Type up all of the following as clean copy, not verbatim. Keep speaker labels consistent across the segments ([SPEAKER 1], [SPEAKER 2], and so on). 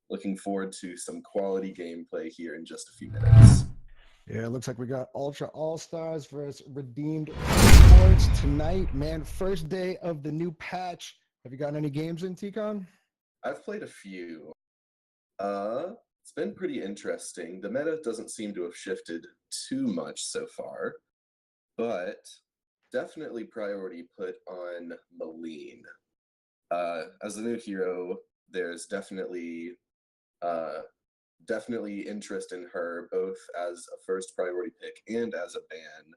[SPEAKER 1] Looking forward to some quality gameplay here in just a few minutes.
[SPEAKER 2] Yeah, it looks like we got Ultra All Stars versus Redeemed Esports tonight. Man, first day of the new patch. Have you gotten any games in, T-Con?
[SPEAKER 1] I've played a few. Uh, it's been pretty interesting. The meta doesn't seem to have shifted too much so far, but definitely priority put on Maleen. As a new hero, there's uh, definitely interest in her both as a first priority pick and as a ban.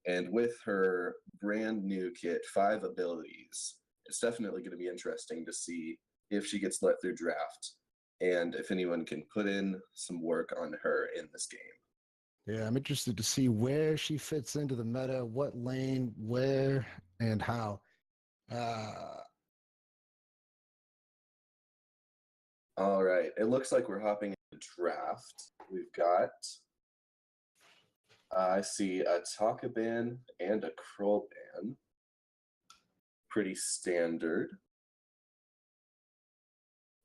[SPEAKER 1] And with her brand new kit, 5 abilities, it's definitely going to be interesting to see if she gets let through draft and if anyone can put in some work on her in this game.
[SPEAKER 2] Yeah, I'm interested to see where she fits into the meta, what lane, where, and how. Uh,
[SPEAKER 1] All right, it looks like we're hopping into draft. We've got, I see a Taka ban and a Kroll ban. Pretty standard.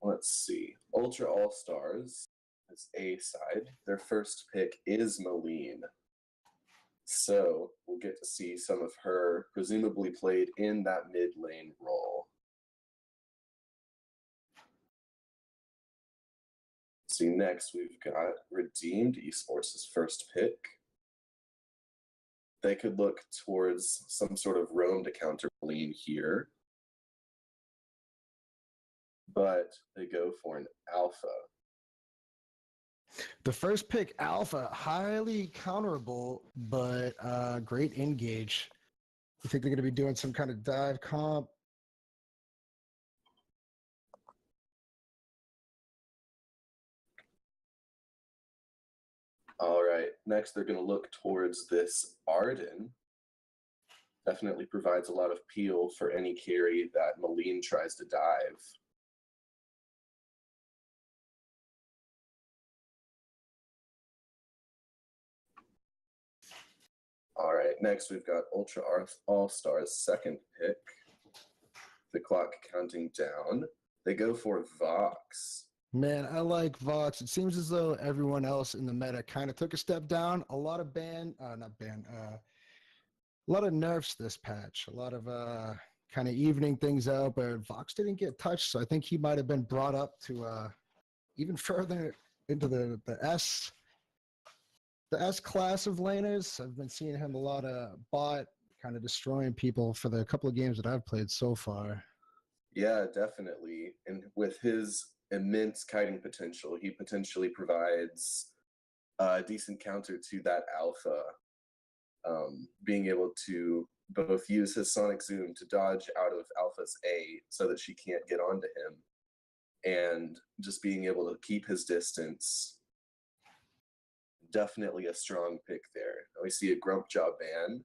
[SPEAKER 1] Let's see. Ultra All Stars is A side. Their first pick is Maleen. So we'll get to see some of her presumably played in that mid lane role. See, next we've got Redeemed Esports' first pick. They could look towards some sort of roam to counter Maleen here, but they go for an alpha.
[SPEAKER 2] the first pick, Alpha, highly counterable, but great engage. You think they're going to be doing some kind of dive comp?
[SPEAKER 1] All right, next they're going to look towards this Arden. Definitely provides a lot of peel for any carry that Maleen tries to dive. All right, next we've got Ultra All Stars second pick. The clock counting down. They go for Vox.
[SPEAKER 2] Man, I like Vox. It seems as though everyone else in the meta kind of took a step down. A lot of a lot of nerfs this patch. A lot of kind of evening things out, but Vox didn't get touched, so I think he might have been brought up to even further into the S class of laners. I've been seeing him a lot of bot, kind of destroying people for the couple of games that I've played so far.
[SPEAKER 1] Yeah, definitely. And with his immense kiting potential, he potentially provides a decent counter to that alpha. Being able to both use his sonic zoom to dodge out of alpha's A so that she can't get onto him, and just being able to keep his distance. Definitely a strong pick there. We see a Grump Job ban.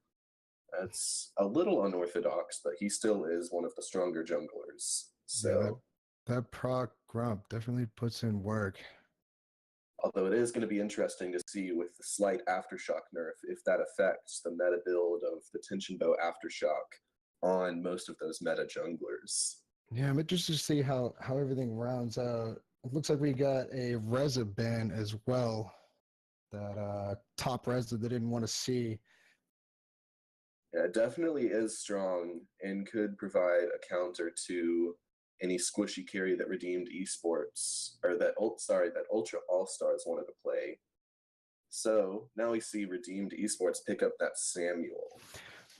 [SPEAKER 1] That's a little unorthodox, but he still is one of the stronger junglers.
[SPEAKER 2] Yeah, that
[SPEAKER 1] So,
[SPEAKER 2] that proc Grump definitely puts in work.
[SPEAKER 1] although it is going to be interesting to see with the slight Aftershock nerf if that affects the meta build of the Tension Bow Aftershock on most of those meta junglers.
[SPEAKER 2] Yeah, I'm interested to see how everything rounds out. It looks like we got a Reza ban as well. That top res that they didn't want to see.
[SPEAKER 1] Yeah, it definitely is strong and could provide a counter to any squishy carry that Redeemed Esports or that Ultra All Stars wanted to play. So now we see Redeemed Esports pick up that Samuel.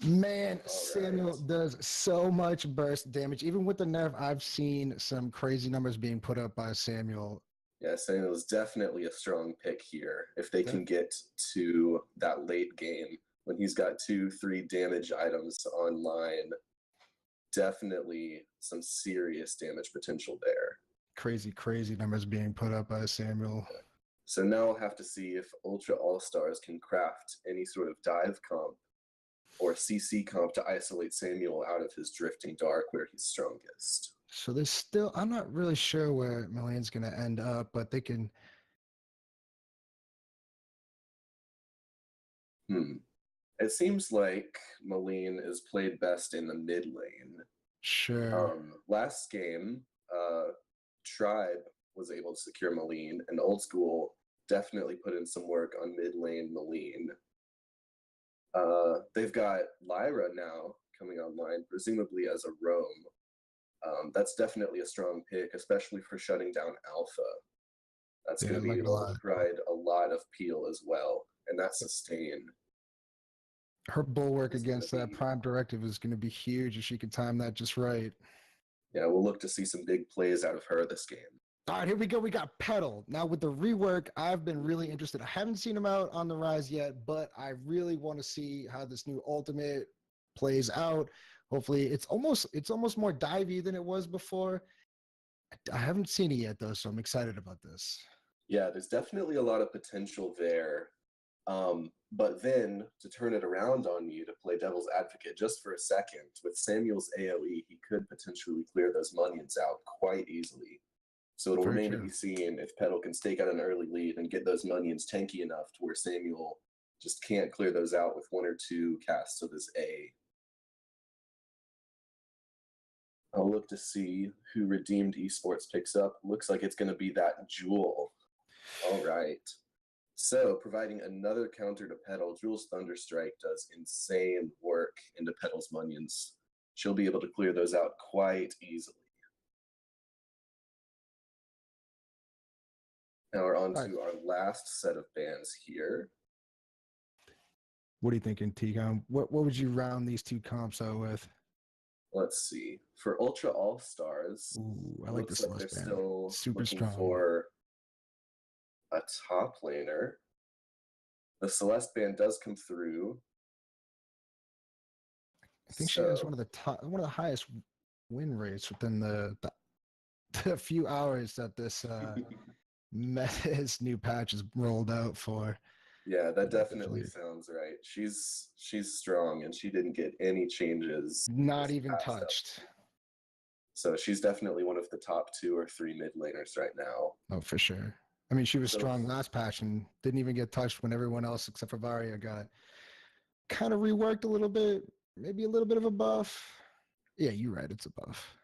[SPEAKER 2] Man,
[SPEAKER 1] All right.
[SPEAKER 2] Samuel does so much burst damage. Even with the nerf, I've seen some crazy numbers being put up by Samuel.
[SPEAKER 1] Yeah, Samuel is definitely a strong pick here if they
[SPEAKER 2] That
[SPEAKER 1] can get to that late game when he's got 2, 3 damage items online. Definitely some serious damage potential there.
[SPEAKER 2] crazy, crazy numbers being put up by Samuel.
[SPEAKER 1] So now we'll have to see if Ultra All Stars can craft any sort of dive comp or CC comp to isolate Samuel out of his drifting dark where he's strongest.
[SPEAKER 2] So there's still, I'm not really sure where Milan's going to end up, but they can.
[SPEAKER 1] Hmm. It seems like Maleen is played best in the mid lane.
[SPEAKER 2] Sure.
[SPEAKER 1] Last game, Tribe was able to secure Maline, and Old School definitely put in some work on mid lane Maline. They've got Lyra now coming online, presumably as a roam. That's definitely a strong pick, especially for shutting down Alpha. That's
[SPEAKER 2] Yeah,
[SPEAKER 1] going
[SPEAKER 2] I'm
[SPEAKER 1] to
[SPEAKER 2] not
[SPEAKER 1] be
[SPEAKER 2] gonna
[SPEAKER 1] able to
[SPEAKER 2] lie.
[SPEAKER 1] provide a lot of peel as well, and that sustain
[SPEAKER 2] Her bulwark
[SPEAKER 1] is going to
[SPEAKER 2] against that
[SPEAKER 1] be.
[SPEAKER 2] prime directive is going to be huge if she can time that just right.
[SPEAKER 1] Yeah, we'll look to see some big plays out of her this game.
[SPEAKER 2] All right, here we go. We got Petal. Now with the rework, I've been really interested. I haven't seen him out on the rise yet, but I really want to see how this new ultimate plays out. Hopefully, it's almost more divey than it was before. I haven't seen it yet though, so I'm excited about this.
[SPEAKER 1] Yeah, there's definitely a lot of potential there. But then to turn it around on you to play devil's advocate just for a second, with Samuel's AoE, he could potentially clear those minions out quite easily. So it'll
[SPEAKER 2] Very
[SPEAKER 1] remain to
[SPEAKER 2] true.
[SPEAKER 1] be seen if Petal can stake out an early lead and get those minions tanky enough to where Samuel just can't clear those out with 1 or 2 casts of his A. I'll look to see who Redeemed Esports picks up. Looks like it's going to be that Jewel. All right. So, providing another counter to Petal, Jules Thunderstrike does insane work into Petal's minions. She'll be able to clear those out quite easily. Now we're on to our last set of bans here.
[SPEAKER 2] What are you thinking, T-Com? What would you round these two comps out with?
[SPEAKER 1] Let's see. For Ultra All-Stars,
[SPEAKER 2] Ooh, I
[SPEAKER 1] it
[SPEAKER 2] like
[SPEAKER 1] looks
[SPEAKER 2] this
[SPEAKER 1] like
[SPEAKER 2] list
[SPEAKER 1] they're
[SPEAKER 2] band.
[SPEAKER 1] still
[SPEAKER 2] Super
[SPEAKER 1] looking
[SPEAKER 2] strong.
[SPEAKER 1] for a top laner. The Celeste band does come through.
[SPEAKER 2] I think she has one of the highest win rates within the few hours that this this new patch is rolled out for.
[SPEAKER 1] Yeah, that definitely sounds right. She's strong, and she didn't get any changes.
[SPEAKER 2] Not even touched.
[SPEAKER 1] So she's definitely one of the top 2 or 3 mid laners right now.
[SPEAKER 2] Oh, for sure. I mean, she was strong last patch and didn't even get touched when everyone else except for Varia got kind of reworked a little bit, maybe a little bit of a buff. Yeah, you're right. It's a buff.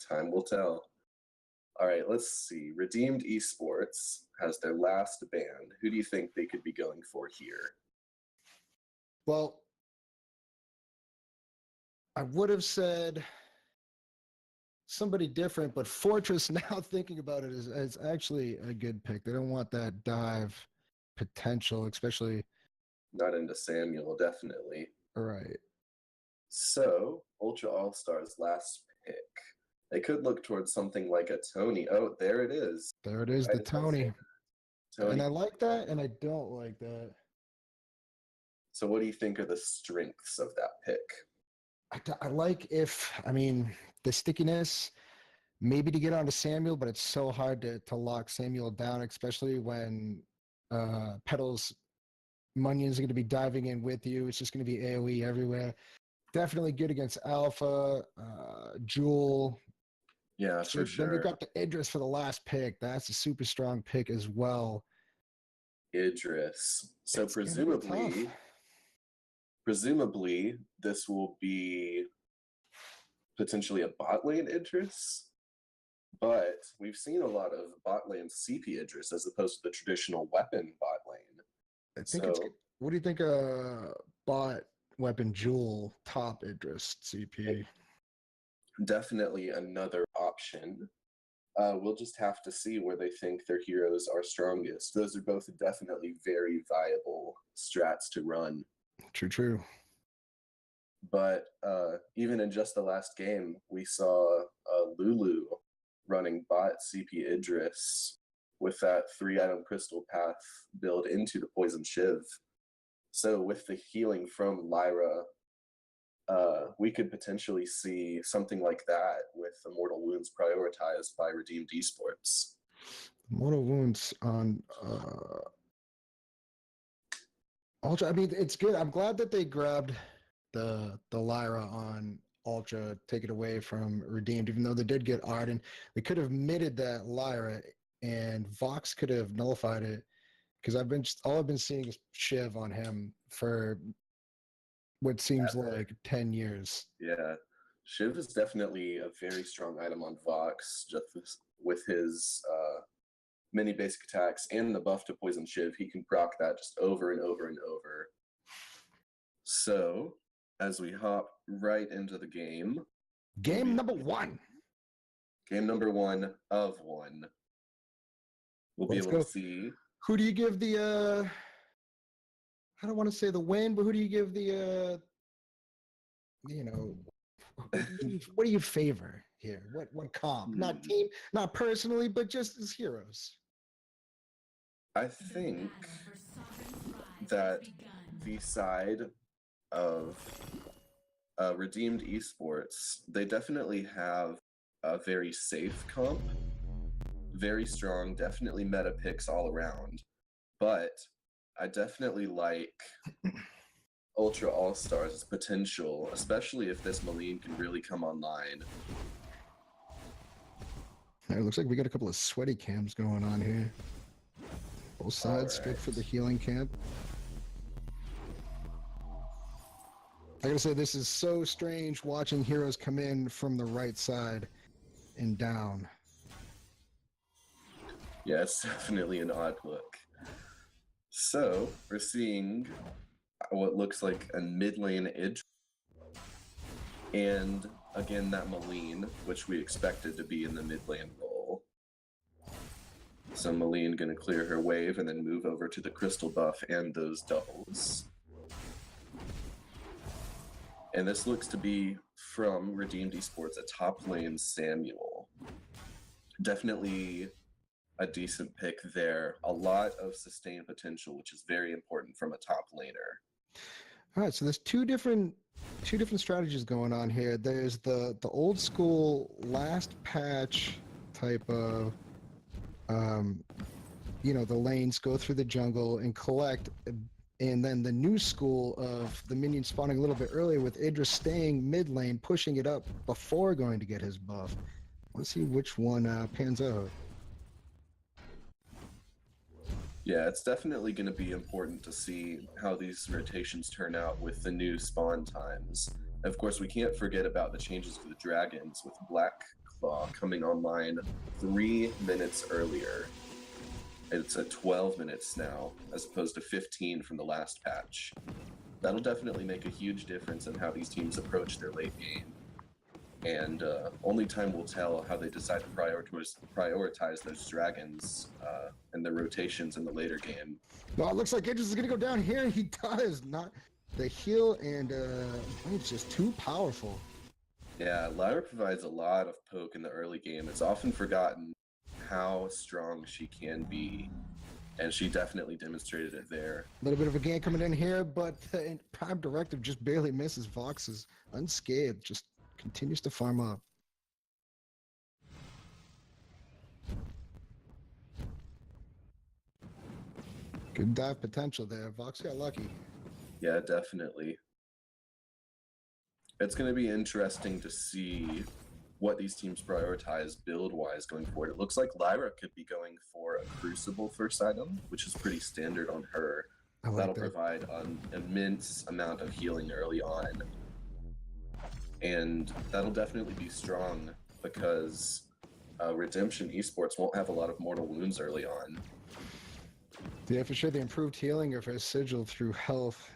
[SPEAKER 1] Time will tell. All right, let's see. Redeemed Esports has their last ban. Who do you think they could be going for here?
[SPEAKER 2] Well, I would have said somebody different, but Fortress, now thinking about it, is actually a good pick. They don't want that dive potential, especially.
[SPEAKER 1] Not into Samuel, definitely.
[SPEAKER 2] Right.
[SPEAKER 1] So, Ultra All-Stars last pick. They could look towards something like a Tony. Oh, there it is.
[SPEAKER 2] There it is,
[SPEAKER 1] Right
[SPEAKER 2] the Tony.
[SPEAKER 1] Tony.
[SPEAKER 2] And I like that, and I don't like that.
[SPEAKER 1] So what do you think are the strengths of that pick?
[SPEAKER 2] I like the stickiness, maybe to get onto Samuel, but it's so hard to lock Samuel down, especially when Petal's minions are going to be diving in with you. It's just going to be AoE everywhere. Definitely good against Alpha, Jewel.
[SPEAKER 1] Yeah, for sure.
[SPEAKER 2] Then they've got the Idris for the last pick. That's a super strong pick as well.
[SPEAKER 1] Idris. So
[SPEAKER 2] it's
[SPEAKER 1] presumably this will be potentially a bot lane Idris, but we've seen a lot of bot lane CP Idris as opposed to the traditional weapon bot lane.
[SPEAKER 2] I think it's good. What do you think bot weapon Jewel top Idris CP?
[SPEAKER 1] Definitely another option. We'll just have to see where they think their heroes are strongest. Those are both definitely very viable strats to run.
[SPEAKER 2] True.
[SPEAKER 1] But even in just the last game, we saw Lulu running bot CP Idris with that 3-item crystal path build into the poison shiv. So with the healing from Lyra, we could potentially see something like that with Immortal Wounds prioritized by Redeemed Esports.
[SPEAKER 2] Immortal Wounds on Ultra. I mean, it's good. I'm glad that they grabbed the Lyra on Ultra, take it away from Redeemed, even though they did get Arden. They could have mitted that Lyra, and Vox could have nullified it, because all I've been seeing is Shiv on him for what seems like 10 years.
[SPEAKER 1] Yeah. Shiv is definitely a very strong item on Vox, with his many basic attacks and the buff to Poison Shiv, he can proc that just over and over and over. So, as we hop right into the game.
[SPEAKER 2] Game number one.
[SPEAKER 1] Game number 1 of 1. We'll
[SPEAKER 2] Let's
[SPEAKER 1] be able
[SPEAKER 2] go.
[SPEAKER 1] to see.
[SPEAKER 2] Who do you give the, I don't want to say the win, but who do you give the, what do you favor here? What comp? Not team, not personally, but just as heroes.
[SPEAKER 1] I think that the side of Redeemed Esports, they definitely have a very safe comp, very strong, definitely meta picks all around. But I definitely like Ultra All-Stars' potential, especially if this Maline can really come online.
[SPEAKER 2] It looks like we got a couple of sweaty camps going on here. Both sides straight for the healing camp. I gotta say, this is so strange watching heroes come in from the right side and down.
[SPEAKER 1] Yeah, it's definitely an odd look. So, we're seeing what looks like a mid lane Idris. And again, that Maline, which we expected to be in the mid lane role. So Maline gonna clear her wave and then move over to the crystal buff and those doubles. And this looks to be from Redeemed Esports, a top lane Samuel. Definitely a decent pick there. A lot of sustained potential, which is very important from a top laner.
[SPEAKER 2] All right, so there's two different strategies going on here. There's the old school last patch type of the lanes go through the jungle and collect, and then the new school of the minion spawning a little bit earlier with Idris staying mid lane, pushing it up before going to get his buff. Let's see which one pans out.
[SPEAKER 1] Yeah, it's definitely going to be important to see how these rotations turn out with the new spawn times. Of course, we can't forget about the changes for the dragons, with Black Claw coming online 3 minutes earlier. It's at 12 minutes now, as opposed to 15 from the last patch. That'll definitely make a huge difference in how these teams approach their late game. And only time will tell how they decide to prioritize those dragons and the rotations in the later game.
[SPEAKER 2] Well, it looks like Idris is going to go down here. He does not. The heal and it's just too powerful.
[SPEAKER 1] Yeah, Lyra provides a lot of poke in the early game. It's often forgotten how strong she can be, and she definitely demonstrated it there.
[SPEAKER 2] A little bit of a gank coming in here, but Prime Directive just barely misses. Vox is unscathed, just continues to farm up. Good dive potential there. Vox got lucky.
[SPEAKER 1] Yeah, definitely. It's going to be interesting to see what these teams prioritize build-wise going forward. It looks like Lyra could be going for a Crucible first item, which is pretty standard on her. That'll provide an immense amount of healing early on. And that'll definitely be strong because Redemption Esports won't have a lot of mortal wounds early on.
[SPEAKER 2] Yeah, for sure. The improved healing of her sigil through health,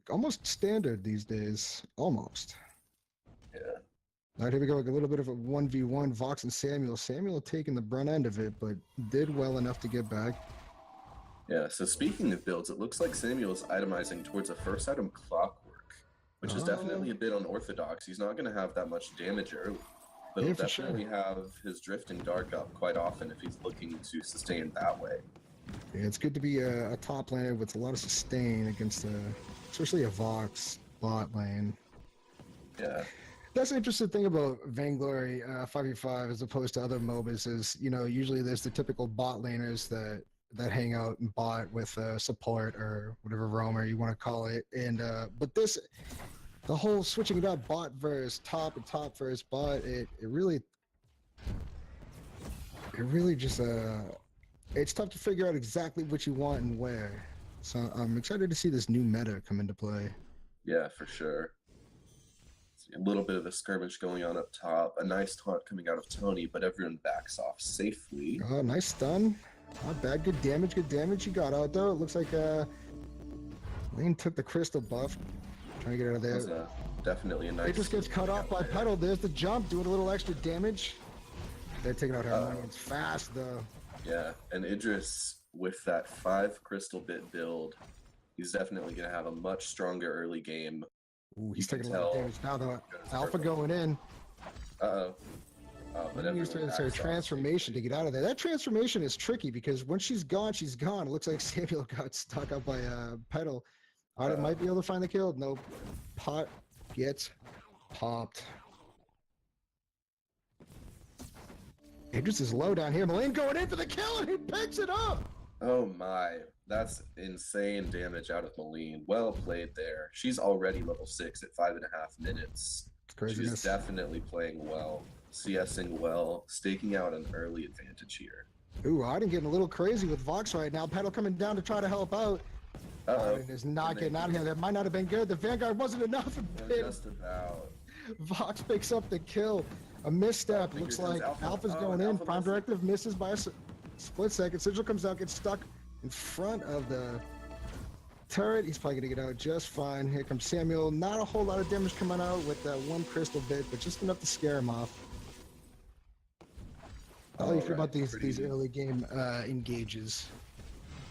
[SPEAKER 2] almost standard these days. Almost.
[SPEAKER 1] Yeah.
[SPEAKER 2] All right, here we go. A little bit of a 1v1. Vox and Samuel. Samuel taking the brunt end of it, but did well enough to get back.
[SPEAKER 1] Yeah, so speaking of builds, it looks like Samuel's itemizing towards a first item Clockwork, which is definitely a bit unorthodox. He's not going to have that much damage early, but he'll definitely have his Drifting Dark up quite often if he's looking to sustain that way.
[SPEAKER 2] Yeah, it's good to be a top laner with a lot of sustain against, especially a Vox bot lane.
[SPEAKER 1] Yeah.
[SPEAKER 2] That's the interesting thing about Vainglory 5v5 as opposed to other MOBAs is, usually there's the typical bot laners that hang out and bot with support or whatever roamer you want to call it. And but the whole switching it up, bot versus top and top versus bot, it really just it's tough to figure out exactly what you want and where. So I'm excited to see this new meta come into play.
[SPEAKER 1] Yeah, for sure. A little bit of a skirmish going on up top. A nice taunt coming out of Tony, but everyone backs off safely.
[SPEAKER 2] Oh, nice stun. Not bad. Good damage. Good damage. He got out though. It looks like Lane took the crystal buff. Trying to get out of there.
[SPEAKER 1] That was definitely a nice.
[SPEAKER 2] It just gets cut off by Petal. There's the jump, doing a little extra damage. They're taking out Harmonians fast though.
[SPEAKER 1] Yeah, and Idris with that 5 crystal bit build, he's definitely going to have a much stronger early game.
[SPEAKER 2] Ooh, he's taking a lot of damage now though. Alpha going in.
[SPEAKER 1] Uh-oh. But
[SPEAKER 2] He used her transformation to get out of there. That transformation is tricky because when she's gone, she's gone. It looks like Samuel got stuck up by Petal. Arden might be able to find the kill. Nope. Pot gets popped. Idris is low down here. Mullane going in for the kill and he picks it up.
[SPEAKER 1] Oh my, that's insane damage out of Mullane. Well played there. She's already level 6 at 5.5 minutes.
[SPEAKER 2] Craziness.
[SPEAKER 1] She's definitely playing well, CSing well, staking out an early advantage here.
[SPEAKER 2] Ooh, Arden getting a little crazy with Vox right now. Petal coming down to try to help out. Arden is not getting out of here. That might not have been good. The Vanguard wasn't enough.
[SPEAKER 1] Just about.
[SPEAKER 2] Vox picks up the kill. A misstep. Looks like Alpha's going in. Prime Directive misses by a split second. Sigil comes out, gets stuck in front of the turret. He's probably going to get out just fine. Here comes Samuel. Not a whole lot of damage coming out with that 1 crystal bit, but just enough to scare him off. How do you feel about these early game engages?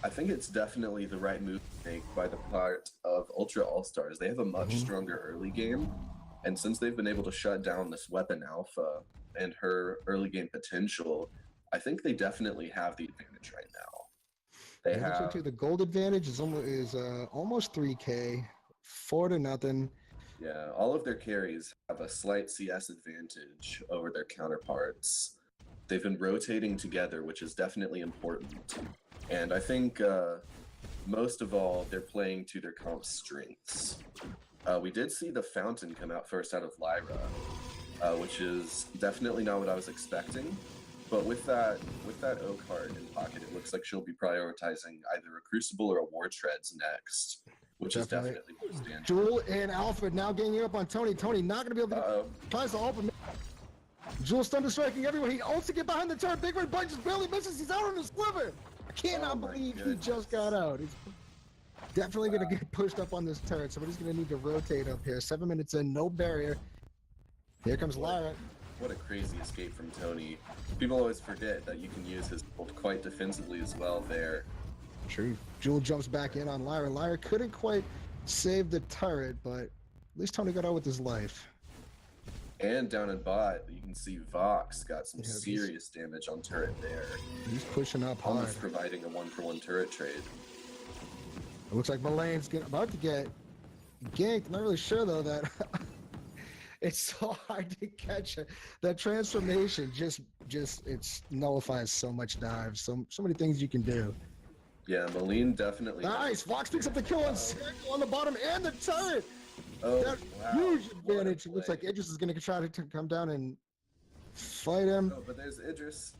[SPEAKER 1] I think it's definitely the right move to make by the part of Ultra All-Stars. They have a much stronger early game, and since they've been able to shut down this weapon Alpha and her early game potential, I think they definitely have the advantage right now. They have
[SPEAKER 2] the gold advantage is almost 3K, 4-0.
[SPEAKER 1] Yeah, all of their carries have a slight CS advantage over their counterparts. They've been rotating together, which is definitely important. And I think most of all, they're playing to their comp's strengths. We did see the Fountain come out first out of Lyra, which is definitely not what I was expecting. But with that O card in pocket, it looks like she'll be prioritizing either a Crucible or a War Treads next, which is definitely more standard.
[SPEAKER 2] Jewel and Alpha now ganging up on Tony. Tony not going to be able to tries to open. Jewel thunder striking everywhere. He ults to get behind the turret. Big Red Bunch just barely misses. He's out on his sliver. I cannot believe he just got out. He's definitely going to get pushed up on this turret. Somebody's going to need to rotate up here. 7 minutes in, no barrier. Here comes Lyra.
[SPEAKER 1] What a crazy escape from Tony. People always forget that you can use his ult quite defensively as well there.
[SPEAKER 2] True. Jewel jumps back in on Lyra. Lyra couldn't quite save the turret, but at least Tony got out with his life.
[SPEAKER 1] And down in bot, you can see Vox got some serious damage on turret there.
[SPEAKER 2] He's pushing up hard.
[SPEAKER 1] Almost providing a 1-for-1 turret trade.
[SPEAKER 2] It looks like Mullane's about to get ganked. Not really sure though that it's so hard to catch it. That transformation just it nullifies so much dive. So many things you can do.
[SPEAKER 1] Yeah, Mullane definitely.
[SPEAKER 2] Nice. Vox picks up the kill on the bottom and the turret.
[SPEAKER 1] Oh,
[SPEAKER 2] that huge advantage. It looks like Idris is going to try to come down and fight him.
[SPEAKER 1] Oh, but there's Idris.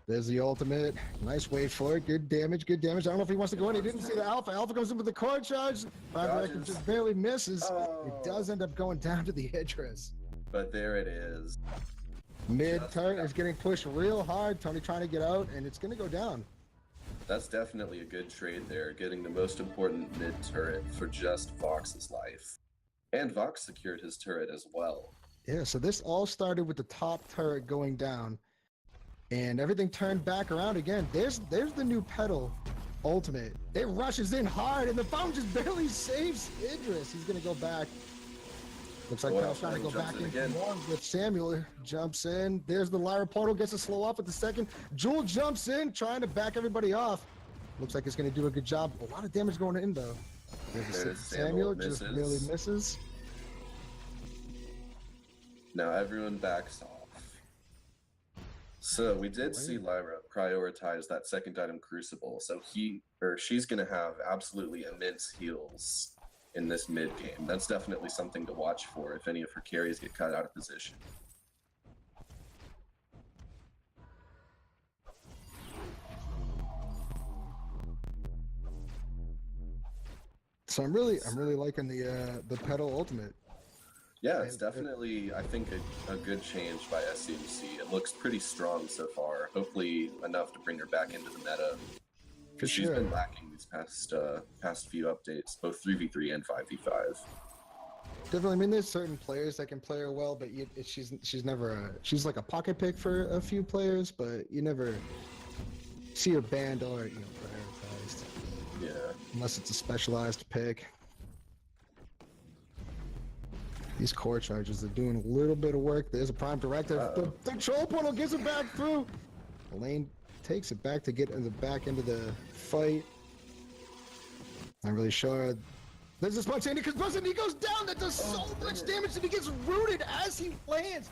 [SPEAKER 2] There's the ultimate. Nice wait for it. Good damage. Good damage. I don't know if he wants to go in. He didn't see the Alpha. Alpha comes in with the core charge. Directive just barely misses. It does end up going down to the Idris.
[SPEAKER 1] But there it is.
[SPEAKER 2] Mid turret is getting pushed real hard. Tony trying to get out, and it's going to go down.
[SPEAKER 1] That's definitely a good trade there, getting the most important mid turret for just Vox's life. And Vox secured his turret as well.
[SPEAKER 2] Yeah, so this all started with the top turret going down, and everything turned back around again. There's the new Petal ultimate. It rushes in hard, and the Fountain just barely saves Idris. He's gonna go back. Looks like Petal's trying to go back in again. With Samuel jumps in. There's the Lyra portal, gets a slow off at the second. Jewel jumps in, trying to back everybody off. Looks like it's gonna do a good job. A lot of damage going in though. There's Samuel just really misses.
[SPEAKER 1] Now everyone backs off. So we did see Lyra prioritize that second item Crucible. So she's gonna have absolutely immense heals in this mid game. That's definitely something to watch for if any of her carries get cut out of position.
[SPEAKER 2] So I'm really liking the Petal ultimate.
[SPEAKER 1] Yeah, it's definitely, I think, a good change by SCMC. It looks pretty strong so far. Hopefully enough to bring her back into the meta. Because she's been lacking these past few updates, both 3v3 and 5v5.
[SPEAKER 2] Definitely. I mean, there's certain players that can play her well, but she's never she's like a pocket pick for a few players, but you never see her banned or prioritized.
[SPEAKER 1] Yeah.
[SPEAKER 2] Unless it's a specialized pick. These core charges are doing a little bit of work. There's a prime directive. The troll portal gives it back through. Lane takes it back to get in the back into the fight. Not really sure. There's a spontaneous because he goes down. That does so much damage and he gets rooted as he lands.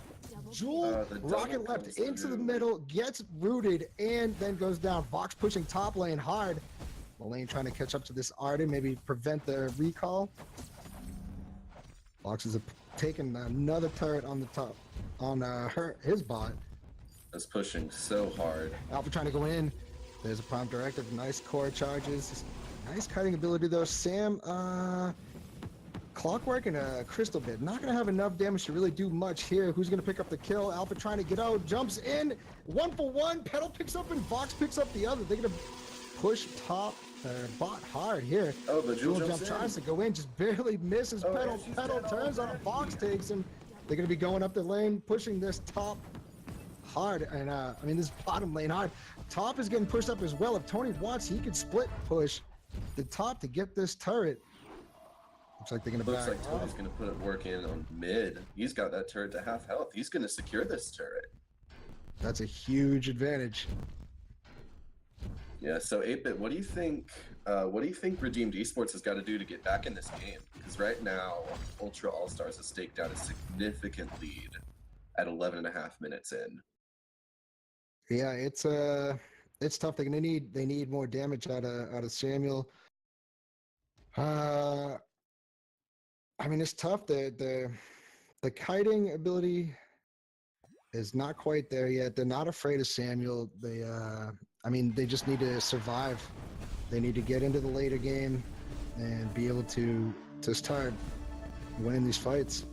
[SPEAKER 2] Jewel rocket left into the middle, gets rooted, and then goes down. Vox pushing top lane hard. Lane trying to catch up to this Arden, maybe prevent the recall. Vox is taking another turret on the top, on his bot.
[SPEAKER 1] That's pushing so hard.
[SPEAKER 2] Alpha trying to go in. There's a prime directive. Nice core charges. Nice cutting ability though. Sam, Clockwork and a Crystal Bit. Not going to have enough damage to really do much here. Who's going to pick up the kill? Alpha trying to get out. Jumps in. 1-for-1. Petal picks up and Vox picks up the other. They're going to push top bot hard here.
[SPEAKER 1] Oh, the Jewel
[SPEAKER 2] jump tries to go in. Just barely misses. Petal turns on a Vox, takes him. They're going to be going up the lane, pushing this top hard. And, I mean, this bottom lane hard. Top is getting pushed up as well. If Tony wants, he could split push the top to get this turret. Looks like they're going to back.
[SPEAKER 1] Looks like Tony's going to put work in on mid. He's got that turret to half health. He's going to secure this turret.
[SPEAKER 2] That's a huge advantage.
[SPEAKER 1] Yeah. So 8-Bit, what do you think? What do you think Redeemed Esports has got to do to get back in this game? Because right now, Ultra All Stars has staked out a significant lead at 11.5 minutes in.
[SPEAKER 2] Yeah, it's tough. They need more damage out of Samuel. I mean, it's tough. The kiting ability is not quite there yet. They're not afraid of Samuel. I mean, they just need to survive. They need to get into the later game and be able to start winning these fights.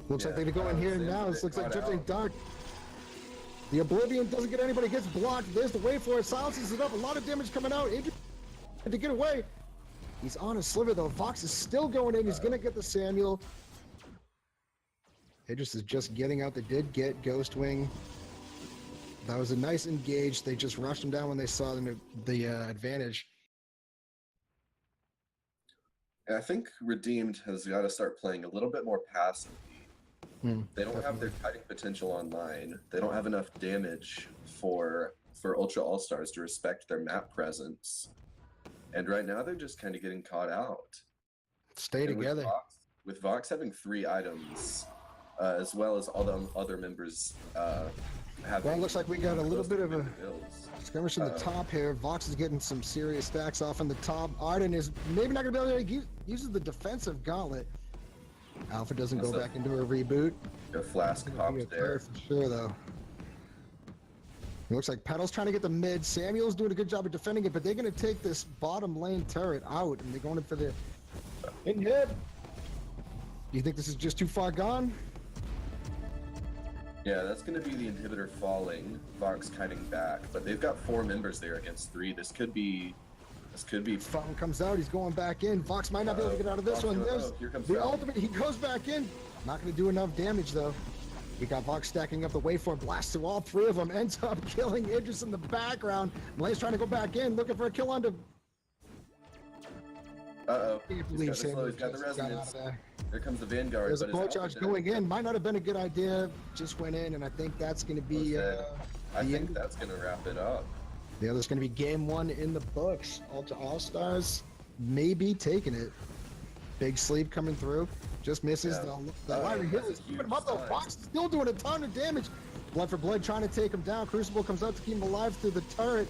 [SPEAKER 2] Looks like they go in here now. This looks like drifting dark. The Oblivion doesn't get anybody, gets blocked. There's the wave for it, silences it up. A lot of damage coming out. Adrian to get away. He's on a sliver though. Vox is still going in. He's gonna get the Samuel. Idris is just getting out. They did get Ghost Wing. That was a nice engage. They just rushed him down when they saw the advantage.
[SPEAKER 1] I think Redeemed has got to start playing a little bit more passively. They don't have their kiting potential online. They don't have enough damage for Ultra All Stars to respect their map presence. And right now they're just kind of getting caught out.
[SPEAKER 2] Stay together.
[SPEAKER 1] With Vox having 3 items, as well as all the other members having...
[SPEAKER 2] Well, it looks like we got a little bit of a skirmish in the top here. Vox is getting some serious stacks off in the top. Arden is maybe not going to be able to use the defensive gauntlet. Alpha doesn't go back into a reboot.
[SPEAKER 1] A flask popped there.
[SPEAKER 2] For sure, though. It looks like Petal's trying to get the mid. Samuel's doing a good job of defending it, but they're going to take this bottom lane turret out, and they're going in for the in-hit. Do you think this is just too far gone?
[SPEAKER 1] Yeah, that's going to be the inhibitor falling. Vox kiting back, but they've got 4 members there against 3. This could be.
[SPEAKER 2] Fountain comes out. He's going back in. Vox might not be able to get out of this one. There's the ultimate. He goes back in. Not going to do enough damage though. We got Vox stacking up the waveform, blast through all 3 of them, ends up killing Idris in the background. Malay's trying to go back in, looking for a kill onto...
[SPEAKER 1] Uh-oh.
[SPEAKER 2] Can't believe Samuel
[SPEAKER 1] got the resonance.
[SPEAKER 2] there.
[SPEAKER 1] There comes the Vanguard.
[SPEAKER 2] There's a core charge going in. Might not have been a good idea. Just went in, and I think that's going to be...
[SPEAKER 1] I think that's going to wrap it up.
[SPEAKER 2] Yeah, there's going to be game 1 in the books. Ultra All-Stars maybe taking it. Big sleep coming through. Just misses. The Lyra Hill is keeping him up though. Fox is still doing a ton of damage. Blood for Blood trying to take him down. Crucible comes out to keep him alive through the turret.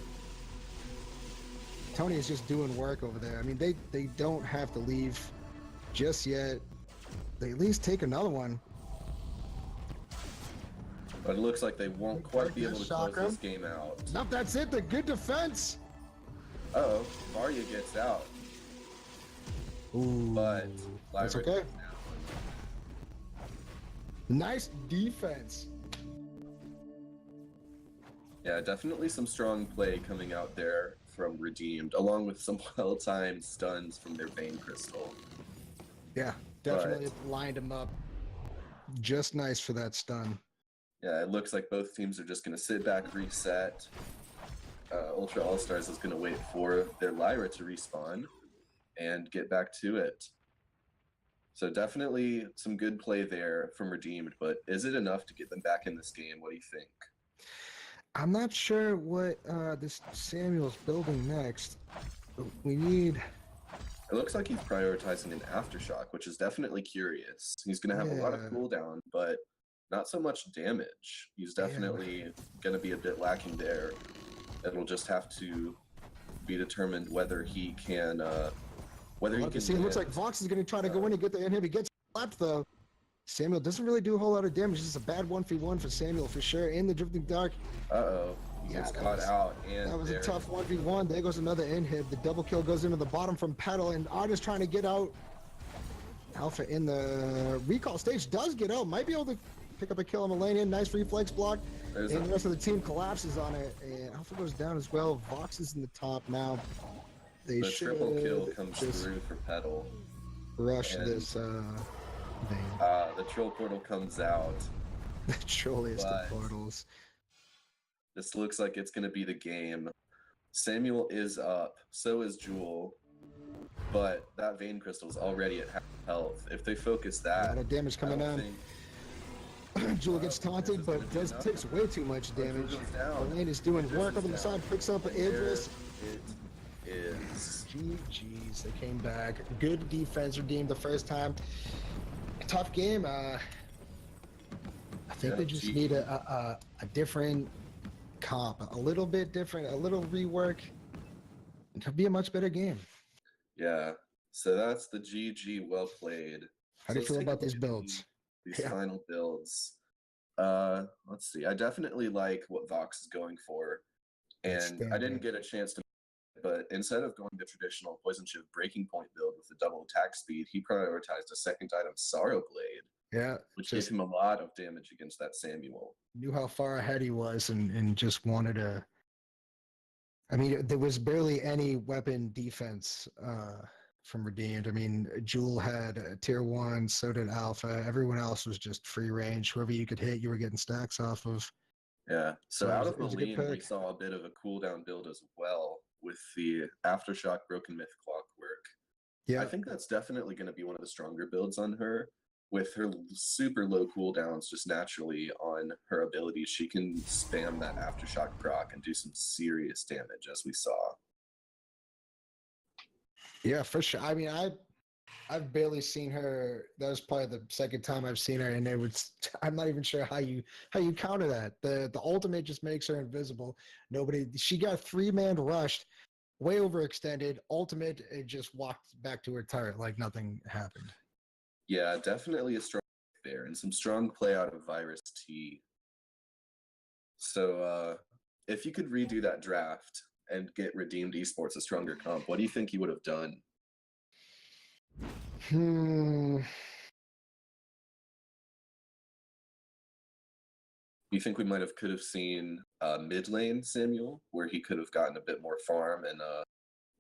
[SPEAKER 2] Tony is just doing work over there. I mean, they don't have to leave just yet. They at least take another one.
[SPEAKER 1] But it looks like they won't quite be able to close this game out.
[SPEAKER 2] Nope, that's it. The good defense.
[SPEAKER 1] Uh-oh. Varya gets out.
[SPEAKER 2] Ooh,
[SPEAKER 1] but
[SPEAKER 2] that's okay. Nice defense.
[SPEAKER 1] Yeah, definitely some strong play coming out there from Redeemed, along with some well-timed stuns from their Vein Crystal.
[SPEAKER 2] Yeah, definitely lined him up just nice for that stun.
[SPEAKER 1] Yeah, it looks like both teams are just going to sit back, reset. Ultra All-Stars is going to wait for their Lyra to respawn and get back to it. So definitely some good play there from Redeemed, but is it enough to get them back in this game? What do you think?
[SPEAKER 2] I'm not sure what this Samuel's building next. We need...
[SPEAKER 1] It looks like he's prioritizing an Aftershock, which is definitely curious. He's going to have a lot of cooldown, but not so much damage. He's definitely going to be a bit lacking there. It'll just have to be determined whether he can...
[SPEAKER 2] See, it looks like Vox is going to try to go in and get the inhib. He gets slapped, though. Samuel doesn't really do a whole lot of damage. This is a bad 1v1 for Samuel, for sure. In the Drifting Dark.
[SPEAKER 1] Uh-oh. He gets caught out. And
[SPEAKER 2] that was a tough 1v1. There goes another inhib. The double kill goes into the bottom from Petal, and Art is trying to get out. Alpha in the recall stage does get out. Might be able to pick up a kill on Melania. Nice reflex block. And the rest of the team collapses on it. And Alpha goes down as well. Vox is in the top now.
[SPEAKER 1] The triple kill comes through for Petal.
[SPEAKER 2] Rush this vein.
[SPEAKER 1] The troll portal comes out.
[SPEAKER 2] The trolliest of portals.
[SPEAKER 1] This looks like it's going to be the game. Samuel is up. So is Jewel. But that Vein Crystal is already at half health. If they focus that...
[SPEAKER 2] A lot of damage coming in. Jewel gets taunted, but takes way too much damage. Elaine is doing work on the side, picks up Idris.
[SPEAKER 1] It is.
[SPEAKER 2] GG's, they came back. Good defense, Redeemed the first time. Tough game. I think they just need a different comp, a little bit different, a little rework. It could be a much better game.
[SPEAKER 1] Yeah, so that's the GG. Well played.
[SPEAKER 2] How do you feel about these builds?
[SPEAKER 1] These final builds. Let's see. I definitely like what Vox is going for, and I didn't get a chance to. But instead of going the traditional Poison Shiv breaking point build with the double attack speed, he prioritized a second item, Sorrow Blade.
[SPEAKER 2] Yeah,
[SPEAKER 1] which gave him a lot of damage against that Samuel.
[SPEAKER 2] Knew how far ahead he was, and just wanted to. I mean, there was barely any weapon defense from Redeemed. I mean, Jewel had tier 1, so did Alpha. Everyone else was just free range. Whoever you could hit, you were getting stacks off of.
[SPEAKER 1] Yeah, so out of the lean, we saw a bit of a cooldown build as well with the Aftershock Broken Myth Clockwork. Yeah, I think that's definitely going to be one of the stronger builds on her. With her super low cooldowns just naturally on her abilities, she can spam that Aftershock proc and do some serious damage, as we saw. Yeah, for sure. I mean, I've barely seen her. That was probably the second time I've seen her, and I'm not even sure how you counter that. The ultimate just makes her invisible. She got 3-man rushed, way overextended. Ultimate, it just walked back to her turret like nothing happened. Yeah, definitely a strong there, and some strong play out of Virus T. So if you could redo that draft and get Redeemed Esports a stronger comp, what do you think you would have done? You think we could have seen mid lane Samuel, where he could have gotten a bit more farm and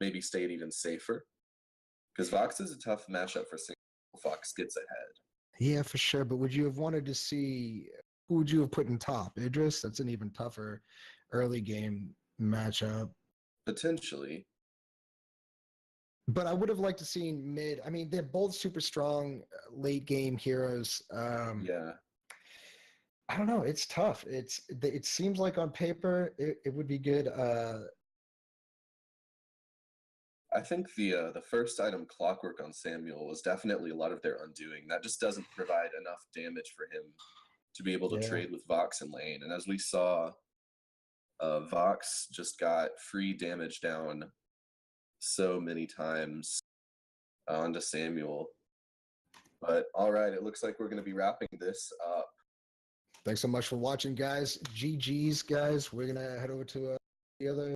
[SPEAKER 1] maybe stayed even safer? Because Vox is a tough matchup for Samuel. Fox gets ahead. Yeah, for sure. But would you have wanted to see, who would you have put in top? Idris? That's an even tougher early game matchup. Potentially. But I would have liked to see mid. I mean, they're both super strong late game heroes. Yeah. I don't know. It's tough. It seems like on paper it would be good. I think the first item, Clockwork on Samuel, was definitely a lot of their undoing. That just doesn't provide enough damage for him to be able to trade with Vox in lane. And as we saw, Vox just got free damage down so many times onto Samuel. But all right, it looks like we're going to be wrapping this up. Thanks so much for watching, guys. GG's, guys. We're going to head over to the other